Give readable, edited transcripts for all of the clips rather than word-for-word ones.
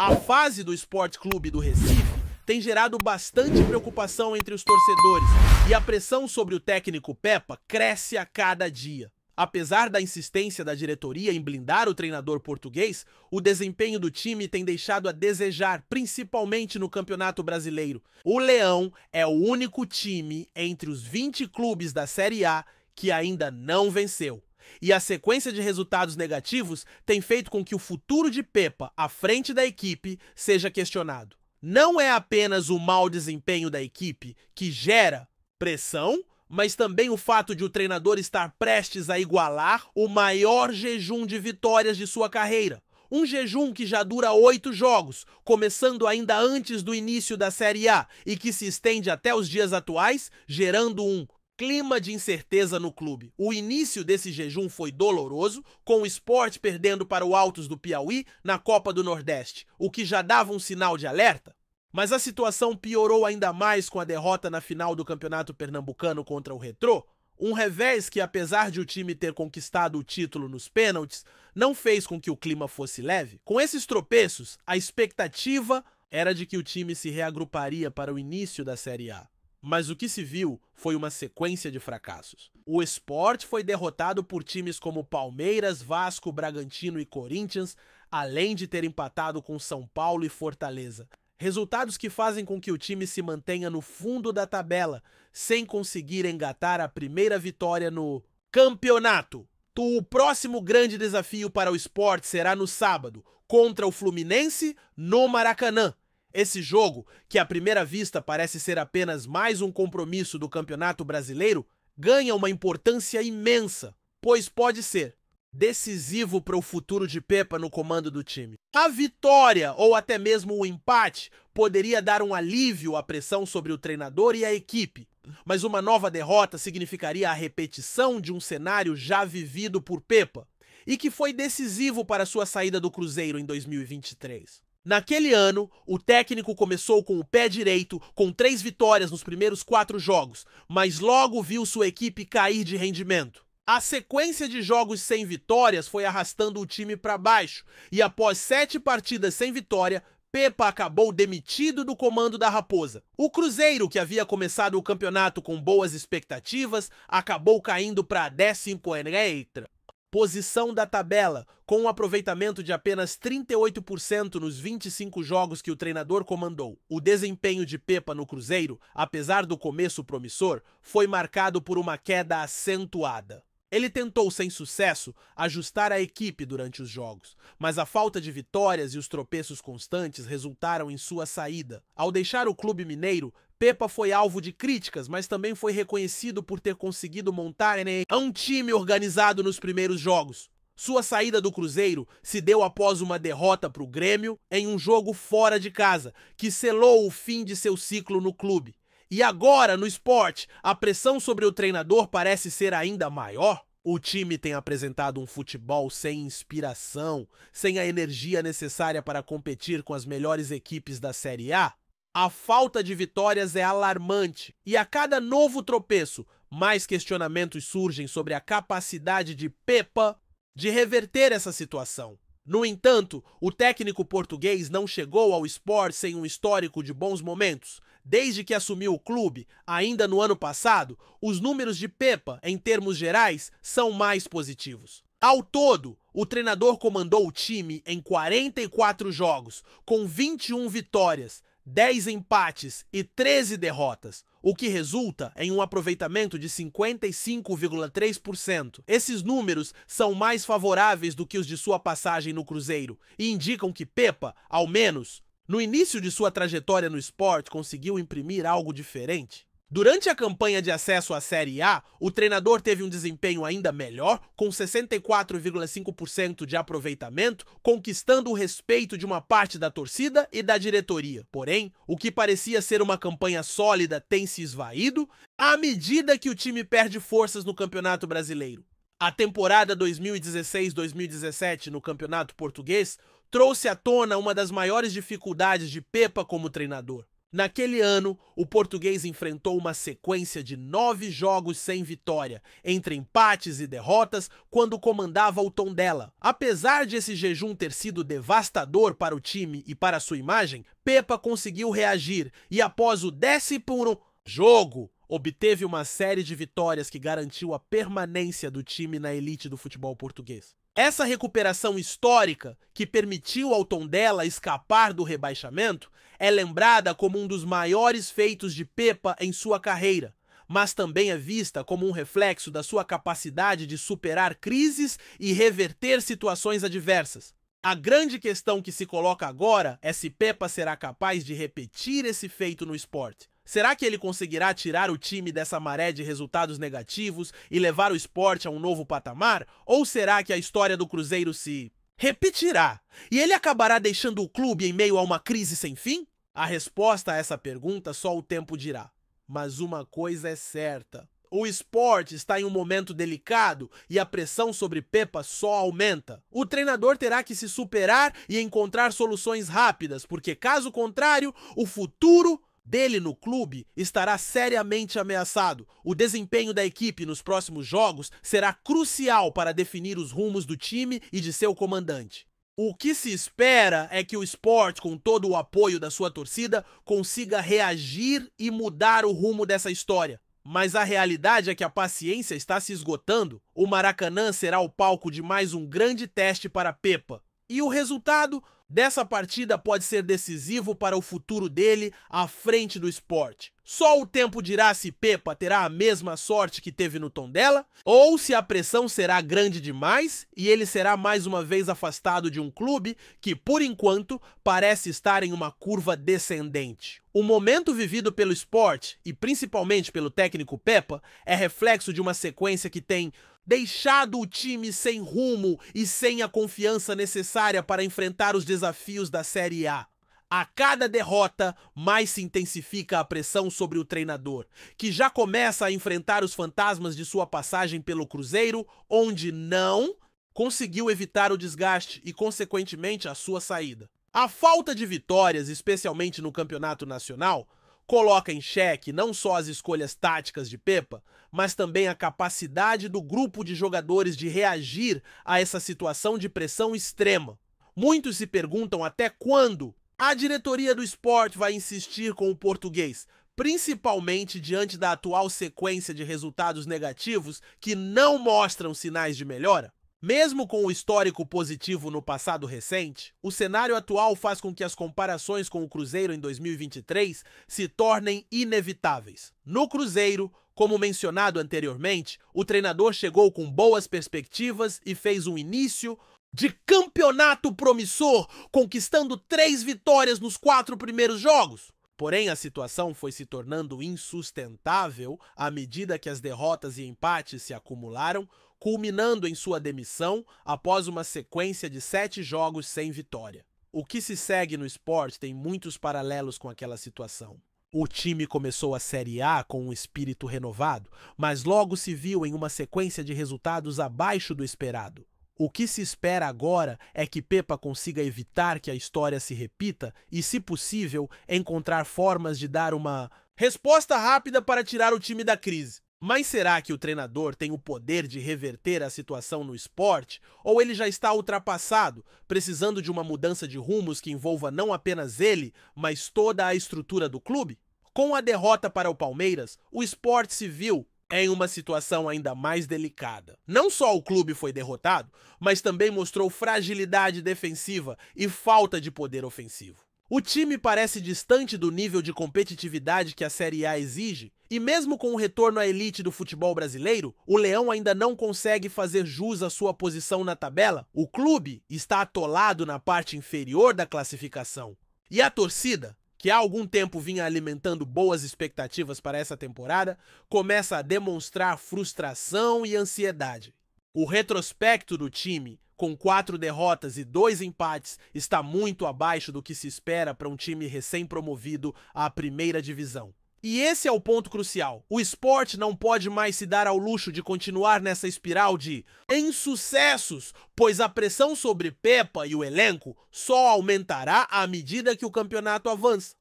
A fase do Sport Clube do Recife tem gerado bastante preocupação entre os torcedores e a pressão sobre o técnico Pepa cresce a cada dia. Apesar da insistência da diretoria em blindar o treinador português, o desempenho do time tem deixado a desejar, principalmente no Campeonato Brasileiro. O Leão é o único time entre os 20 clubes da Série A que ainda não venceu. E a sequência de resultados negativos tem feito com que o futuro de Pepa à frente da equipe seja questionado. Não é apenas o mau desempenho da equipe que gera pressão, mas também o fato de o treinador estar prestes a igualar o maior jejum de vitórias de sua carreira. Um jejum que já dura 8 jogos, começando ainda antes do início da Série A e que se estende até os dias atuais, gerando um clima de incerteza no clube. O início desse jejum foi doloroso, com o Sport perdendo para o Altos do Piauí na Copa do Nordeste, o que já dava um sinal de alerta. Mas a situação piorou ainda mais com a derrota na final do Campeonato Pernambucano contra o Retrô, um revés que, apesar de o time ter conquistado o título nos pênaltis, não fez com que o clima fosse leve. Com esses tropeços, a expectativa era de que o time se reagruparia para o início da Série A. Mas o que se viu foi uma sequência de fracassos. O Sport foi derrotado por times como Palmeiras, Vasco, Bragantino e Corinthians, além de ter empatado com São Paulo e Fortaleza. Resultados que fazem com que o time se mantenha no fundo da tabela, sem conseguir engatar a primeira vitória no campeonato. O próximo grande desafio para o Sport será no sábado, contra o Fluminense, no Maracanã. Esse jogo, que à primeira vista parece ser apenas mais um compromisso do Campeonato Brasileiro, ganha uma importância imensa, pois pode ser decisivo para o futuro de Pepa no comando do time. A vitória, ou até mesmo o empate, poderia dar um alívio à pressão sobre o treinador e a equipe, mas uma nova derrota significaria a repetição de um cenário já vivido por Pepa, e que foi decisivo para sua saída do Cruzeiro em 2023. Naquele ano, o técnico começou com o pé direito, com 3 vitórias nos primeiros 4 jogos, mas logo viu sua equipe cair de rendimento. A sequência de jogos sem vitórias foi arrastando o time para baixo, e após 7 partidas sem vitória, Pepa acabou demitido do comando da Raposa. O Cruzeiro, que havia começado o campeonato com boas expectativas, acabou caindo para a 13ª posição da tabela, com um aproveitamento de apenas 38% nos 25 jogos que o treinador comandou. O desempenho de Pepa no Cruzeiro, apesar do começo promissor, foi marcado por uma queda acentuada. Ele tentou, sem sucesso, ajustar a equipe durante os jogos, mas a falta de vitórias e os tropeços constantes resultaram em sua saída. Ao deixar o clube mineiro, Pepa foi alvo de críticas, mas também foi reconhecido por ter conseguido montar um time organizado nos primeiros jogos. Sua saída do Cruzeiro se deu após uma derrota para o Grêmio em um jogo fora de casa, que selou o fim de seu ciclo no clube. E agora, no Sport, a pressão sobre o treinador parece ser ainda maior. O time tem apresentado um futebol sem inspiração, sem a energia necessária para competir com as melhores equipes da Série A. A falta de vitórias é alarmante, e a cada novo tropeço, mais questionamentos surgem sobre a capacidade de Pepa de reverter essa situação. No entanto, o técnico português não chegou ao Sport sem um histórico de bons momentos. Desde que assumiu o clube, ainda no ano passado, os números de Pepa, em termos gerais, são mais positivos. Ao todo, o treinador comandou o time em 44 jogos, com 21 vitórias, 10 empates e 13 derrotas, o que resulta em um aproveitamento de 55,3%. Esses números são mais favoráveis do que os de sua passagem no Cruzeiro e indicam que Pepa, ao menos no início de sua trajetória no Sport, conseguiu imprimir algo diferente. Durante a campanha de acesso à Série A, o treinador teve um desempenho ainda melhor, com 64,5% de aproveitamento, conquistando o respeito de uma parte da torcida e da diretoria. Porém, o que parecia ser uma campanha sólida tem se esvaído à medida que o time perde forças no Campeonato Brasileiro. A temporada 2016-2017 no Campeonato Português trouxe à tona uma das maiores dificuldades de Pepa como treinador. Naquele ano, o português enfrentou uma sequência de 9 jogos sem vitória, entre empates e derrotas, quando comandava o Tondela. Apesar de esse jejum ter sido devastador para o time e para sua imagem, Pepa conseguiu reagir e, após o 11º jogo, obteve uma série de vitórias que garantiu a permanência do time na elite do futebol português. Essa recuperação histórica, que permitiu ao Tondela escapar do rebaixamento, é lembrada como um dos maiores feitos de Pepa em sua carreira, mas também é vista como um reflexo da sua capacidade de superar crises e reverter situações adversas. A grande questão que se coloca agora é se Pepa será capaz de repetir esse feito no esporte. Será que ele conseguirá tirar o time dessa maré de resultados negativos e levar o esporte a um novo patamar? Ou será que a história do Cruzeiro se repetirá e ele acabará deixando o clube em meio a uma crise sem fim? A resposta a essa pergunta só o tempo dirá. Mas uma coisa é certa: o esporte está em um momento delicado e a pressão sobre Pepa só aumenta. O treinador terá que se superar e encontrar soluções rápidas, porque caso contrário, o futuro dele no clube estará seriamente ameaçado. O desempenho da equipe nos próximos jogos será crucial para definir os rumos do time e de seu comandante. O que se espera é que o Sport, com todo o apoio da sua torcida, consiga reagir e mudar o rumo dessa história. Mas a realidade é que a paciência está se esgotando. O Maracanã será o palco de mais um grande teste para Pepa. E o resultado dessa partida pode ser decisivo para o futuro dele à frente do Sport. Só o tempo dirá se Pepa terá a mesma sorte que teve no Tondela, ou se a pressão será grande demais e ele será mais uma vez afastado de um clube que, por enquanto, parece estar em uma curva descendente. O momento vivido pelo Sport, e principalmente pelo técnico Pepa, é reflexo de uma sequência que tem deixado o time sem rumo e sem a confiança necessária para enfrentar os desafios da Série A. A cada derrota, mais se intensifica a pressão sobre o treinador, que já começa a enfrentar os fantasmas de sua passagem pelo Cruzeiro, onde não conseguiu evitar o desgaste e, consequentemente, a sua saída. A falta de vitórias, especialmente no campeonato nacional, coloca em xeque não só as escolhas táticas de Pepa, mas também a capacidade do grupo de jogadores de reagir a essa situação de pressão extrema. Muitos se perguntam até quando a diretoria do Sport vai insistir com o português, principalmente diante da atual sequência de resultados negativos que não mostram sinais de melhora. Mesmo com o histórico positivo no passado recente, o cenário atual faz com que as comparações com o Cruzeiro em 2023 se tornem inevitáveis. No Cruzeiro, como mencionado anteriormente, o treinador chegou com boas perspectivas e fez um início de campeonato promissor, conquistando 3 vitórias nos 4 primeiros jogos. Porém, a situação foi se tornando insustentável à medida que as derrotas e empates se acumularam, culminando em sua demissão após uma sequência de 7 jogos sem vitória. O que se segue no Sport tem muitos paralelos com aquela situação. O time começou a Série A com um espírito renovado, mas logo se viu em uma sequência de resultados abaixo do esperado. O que se espera agora é que Pepa consiga evitar que a história se repita e, se possível, encontrar formas de dar uma resposta rápida para tirar o time da crise. Mas será que o treinador tem o poder de reverter a situação no Sport? Ou ele já está ultrapassado, precisando de uma mudança de rumos que envolva não apenas ele, mas toda a estrutura do clube? Com a derrota para o Palmeiras, o Sport se viu em uma situação ainda mais delicada. Não só o clube foi derrotado, mas também mostrou fragilidade defensiva e falta de poder ofensivo. O time parece distante do nível de competitividade que a Série A exige, e mesmo com o retorno à elite do futebol brasileiro, o Leão ainda não consegue fazer jus à sua posição na tabela. O clube está atolado na parte inferior da classificação. E a torcida, que há algum tempo vinha alimentando boas expectativas para essa temporada, começa a demonstrar frustração e ansiedade. O retrospecto do time, com 4 derrotas e 2 empates, está muito abaixo do que se espera para um time recém-promovido à primeira divisão. E esse é o ponto crucial. O Sport não pode mais se dar ao luxo de continuar nessa espiral de insucessos, pois a pressão sobre Pepa e o elenco só aumentará à medida que o campeonato avança.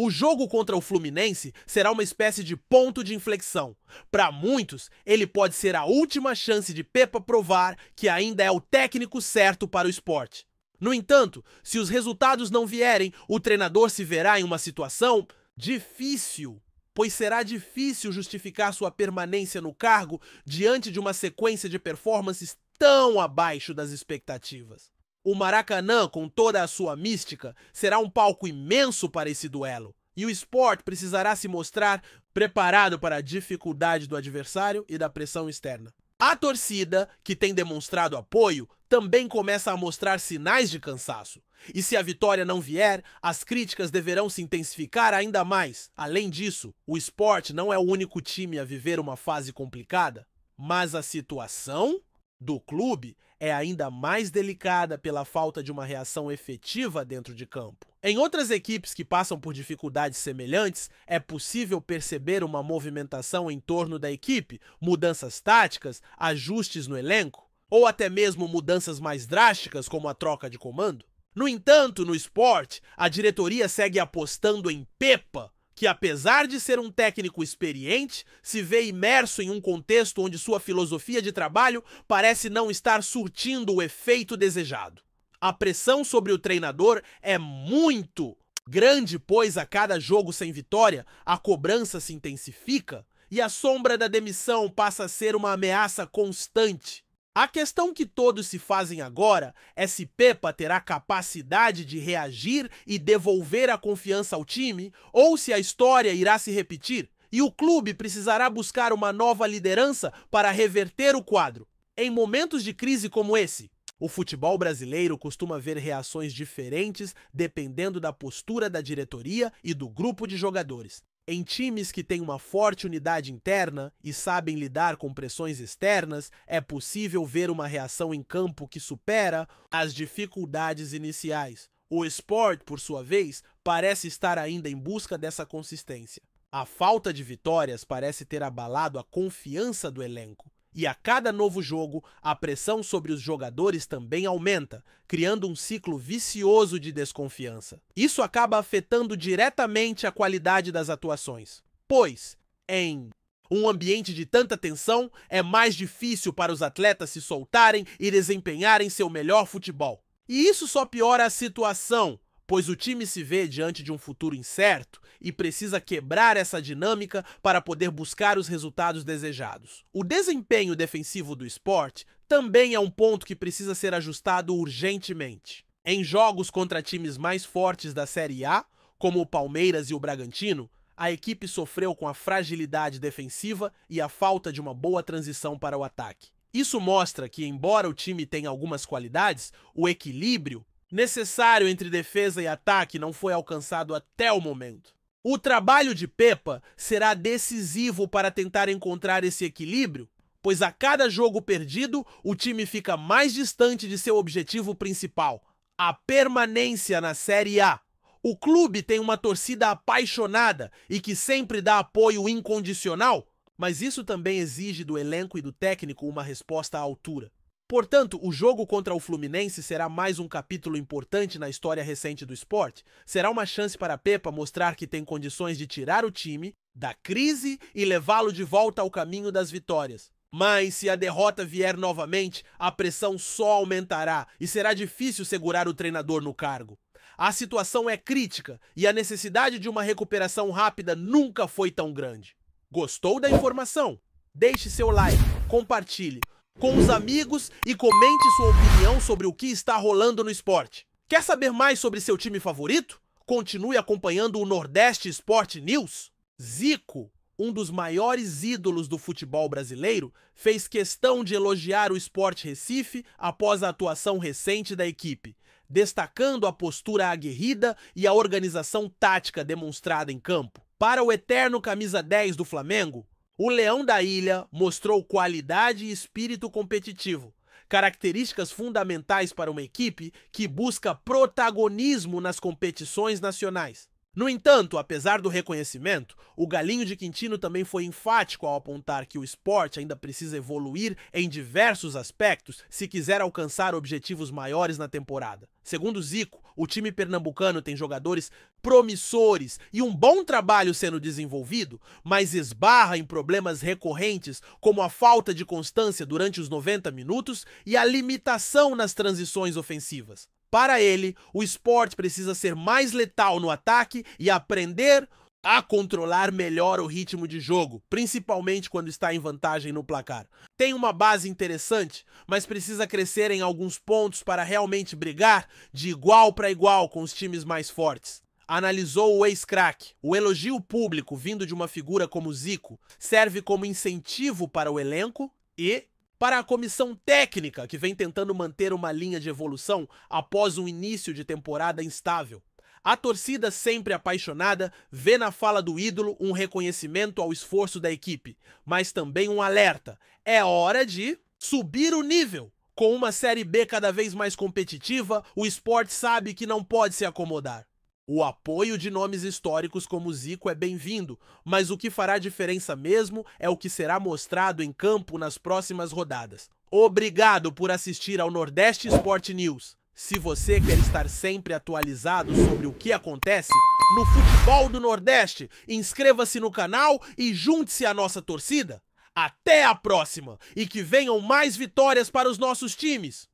O jogo contra o Fluminense será uma espécie de ponto de inflexão. Para muitos, ele pode ser a última chance de Pepa provar que ainda é o técnico certo para o esporte. No entanto, se os resultados não vierem, o treinador se verá em uma situação difícil, pois será difícil justificar sua permanência no cargo diante de uma sequência de performances tão abaixo das expectativas. O Maracanã, com toda a sua mística, será um palco imenso para esse duelo, e o Sport precisará se mostrar preparado para a dificuldade do adversário e da pressão externa. A torcida, que tem demonstrado apoio, também começa a mostrar sinais de cansaço. E se a vitória não vier, as críticas deverão se intensificar ainda mais. Além disso, o Sport não é o único time a viver uma fase complicada, mas a situação do clube é ainda mais delicada pela falta de uma reação efetiva dentro de campo. Em outras equipes que passam por dificuldades semelhantes, é possível perceber uma movimentação em torno da equipe, mudanças táticas, ajustes no elenco, ou até mesmo mudanças mais drásticas, como a troca de comando. No entanto, no Sport, a diretoria segue apostando em Pepa, que apesar de ser um técnico experiente, se vê imerso em um contexto onde sua filosofia de trabalho parece não estar surtindo o efeito desejado. A pressão sobre o treinador é muito grande, pois a cada jogo sem vitória, a cobrança se intensifica e a sombra da demissão passa a ser uma ameaça constante. A questão que todos se fazem agora é se Pepa terá capacidade de reagir e devolver a confiança ao time, ou se a história irá se repetir e o clube precisará buscar uma nova liderança para reverter o quadro. Em momentos de crise como esse, o futebol brasileiro costuma ver reações diferentes dependendo da postura da diretoria e do grupo de jogadores. Em times que têm uma forte unidade interna e sabem lidar com pressões externas, é possível ver uma reação em campo que supera as dificuldades iniciais. O Sport, por sua vez, parece estar ainda em busca dessa consistência. A falta de vitórias parece ter abalado a confiança do elenco. E a cada novo jogo, a pressão sobre os jogadores também aumenta, criando um ciclo vicioso de desconfiança. Isso acaba afetando diretamente a qualidade das atuações, pois, em um ambiente de tanta tensão, é mais difícil para os atletas se soltarem e desempenharem seu melhor futebol. E isso só piora a situação, pois o time se vê diante de um futuro incerto e precisa quebrar essa dinâmica para poder buscar os resultados desejados. O desempenho defensivo do Sport também é um ponto que precisa ser ajustado urgentemente. Em jogos contra times mais fortes da Série A, como o Palmeiras e o Bragantino, a equipe sofreu com a fragilidade defensiva e a falta de uma boa transição para o ataque. Isso mostra que, embora o time tenha algumas qualidades, o equilíbrio necessário entre defesa e ataque não foi alcançado até o momento. O trabalho de Pepa será decisivo para tentar encontrar esse equilíbrio, pois a cada jogo perdido, o time fica mais distante de seu objetivo principal, a permanência na Série A. O clube tem uma torcida apaixonada e que sempre dá apoio incondicional, mas isso também exige do elenco e do técnico uma resposta à altura. Portanto, o jogo contra o Fluminense será mais um capítulo importante na história recente do Sport. Será uma chance para Pepa mostrar que tem condições de tirar o time da crise e levá-lo de volta ao caminho das vitórias. Mas se a derrota vier novamente, a pressão só aumentará e será difícil segurar o treinador no cargo. A situação é crítica e a necessidade de uma recuperação rápida nunca foi tão grande. Gostou da informação? Deixe seu like, compartilhe com os amigos e comente sua opinião sobre o que está rolando no esporte. Quer saber mais sobre seu time favorito? Continue acompanhando o Nordeste Sport News. Zico, um dos maiores ídolos do futebol brasileiro, fez questão de elogiar o Sport Recife após a atuação recente da equipe, destacando a postura aguerrida e a organização tática demonstrada em campo. Para o eterno camisa 10 do Flamengo, o Leão da Ilha mostrou qualidade e espírito competitivo, características fundamentais para uma equipe que busca protagonismo nas competições nacionais. No entanto, apesar do reconhecimento, o Galinho de Quintino também foi enfático ao apontar que o esporte ainda precisa evoluir em diversos aspectos se quiser alcançar objetivos maiores na temporada. Segundo Zico, o time pernambucano tem jogadores promissores e um bom trabalho sendo desenvolvido, mas esbarra em problemas recorrentes como a falta de constância durante os 90 minutos e a limitação nas transições ofensivas. Para ele, o esporte precisa ser mais letal no ataque e aprender a controlar melhor o ritmo de jogo, principalmente quando está em vantagem no placar. Tem uma base interessante, mas precisa crescer em alguns pontos para realmente brigar de igual para igual com os times mais fortes. Analisou o ex-craque. O elogio público vindo de uma figura como Zico serve como incentivo para o elenco e para a comissão técnica, que vem tentando manter uma linha de evolução após um início de temporada instável. A torcida, sempre apaixonada, vê na fala do ídolo um reconhecimento ao esforço da equipe, mas também um alerta. É hora de subir o nível. Com uma Série B cada vez mais competitiva, o esporte sabe que não pode se acomodar. O apoio de nomes históricos como Zico é bem-vindo, mas o que fará diferença mesmo é o que será mostrado em campo nas próximas rodadas. Obrigado por assistir ao Nordeste Sport News. Se você quer estar sempre atualizado sobre o que acontece no futebol do Nordeste, inscreva-se no canal e junte-se à nossa torcida. Até a próxima e que venham mais vitórias para os nossos times!